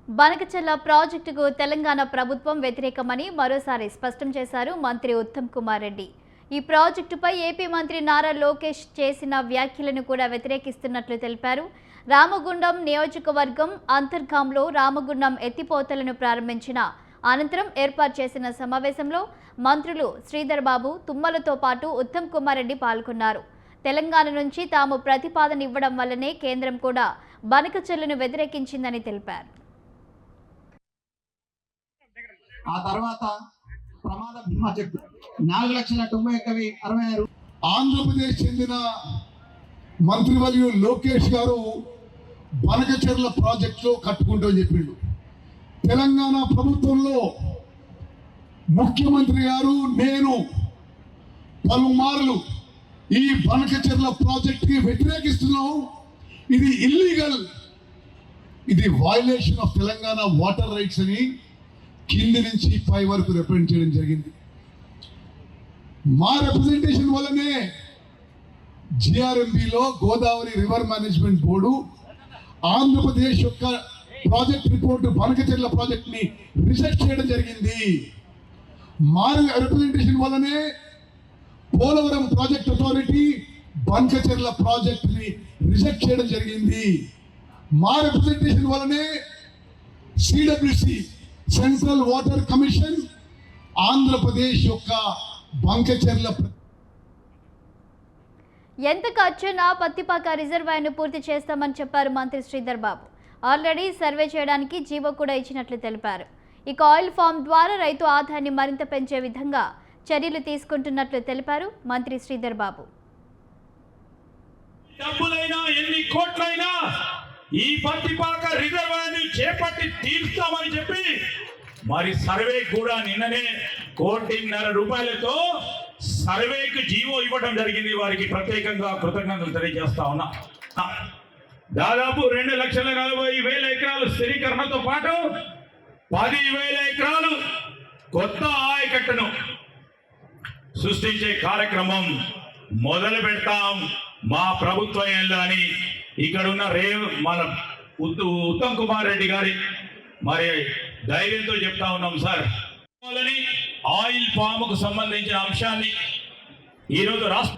బనకచెర్ల ప్రాజెక్టుకు తెలంగాణ ప్రభుత్వం వ్యతిరేకమని మరోసారి స్పష్టం చేశారు మంత్రి ఉత్తమ్ కుమార్ రెడ్డి. ఈ ప్రాజెక్టుపై ఏపీ మంత్రి నారా లోకేష్ చేసిన వ్యాఖ్యలను కూడా వ్యతిరేకిస్తున్నట్లు తెలిపారు. రామగుండం నియోజకవర్గం అంతర్గాంలో రామగుండం ఎత్తిపోతలను ప్రారంభించిన అనంతరం ఏర్పాటు చేసిన సమావేశంలో మంత్రులు శ్రీధర్ బాబు, తుమ్మలతో పాటు ఉత్తమ్ కుమార్ రెడ్డి పాల్గొన్నారు. తెలంగాణ నుంచి తాము ప్రతిపాదన ఇవ్వడం వల్లనే కేంద్రం కూడా బనకచెర్లను వ్యతిరేకించిందని తెలిపారు. ఆ తర్వాత ప్రమాద బీమా చెప్పి 4,91,66 ఆంధ్రప్రదేశ్ చెందిన మంత్రివర్యులు లోకేష్ గారు బనకచెర్ల ప్రాజెక్టులో కట్టుకుంటామని చెప్పిండు. తెలంగాణ ప్రభుత్వంలో ముఖ్యమంత్రి గారు నేను పలుమార్లు ఈ బనకచెర్ల ప్రాజెక్ట్కి వ్యతిరేకిస్తున్నాం, ఇది ఇల్లీగల్, ఇది violation of Telangana water rides అని కింది నుంచి పై వరకు రిప్రజెంట్ చేయడం జరిగింది. మా రిప్రజెంటేషన్ వల్లనే జిఆర్ఎంబిలో Godavari river management board Andhra Pradesh యొక్క ప్రాజెక్ట్ రిపోర్టు బనకచెర్ల ప్రాజెక్ట్ ని రిజెక్ట్ చేయడం జరిగింది. మా రిప్రజెంటేషన్ వల్లనే Polavaram project authority Banakacherla project ని రిజెక్ట్ చేయడం జరిగింది. మా రిప్రజెంటేషన్ వల్లనే CWC central water commission Andhra Pradesh యొక్క బనకచెర్ల ఎంత ఖర్చునా పత్తిపాక రిజర్వాయర్ను పూర్తి చేస్తామని చెప్పారు మంత్రి శ్రీధర్ బాబు. ఆల్రెడీ సర్వే చేయడానికి జీవో కూడా ఇచ్చినట్లు తెలిపారు. ఇక ఆయిల్ ఫామ్ ద్వారా రైతు ఆదాయాన్ని మరింత పెంచే విధంగా చర్యలు తీసుకుంటున్నట్లు తెలిపారు మంత్రి శ్రీధర్ బాబు. డబ్బులైనా ఎన్ని కోట్లైనా ఈ పత్తిపాక రిజర్వాయర్ని చేపట్టి తీర్చామని చెప్పి మరి సర్వే కూడా నిన్ననే 1.5 కోట్లతో సర్వేకి జీవో ఇవ్వడం జరిగింది. వారికి ప్రత్యేకంగా కృతజ్ఞతలు తెలియజేస్తా ఉన్నా. దాదాపు 2,40,000 ఎకరాలు స్థిరీకరణతో పాటు 10,000 ఎకరాలు కొత్త ఆయకట్టును సృష్టించే కార్యక్రమం మొదలు పెడతాం మా ప్రభుత్వం అని ఇక్కడున్న మన ఉత్తమ్ కుమార్ రెడ్డి గారి మరి ధైర్యంతో చెప్తా ఉన్నాం సార్. ఆయిల్ పాముకు సంబంధించిన అంశాన్ని ఈరోజు రాష్ట్ర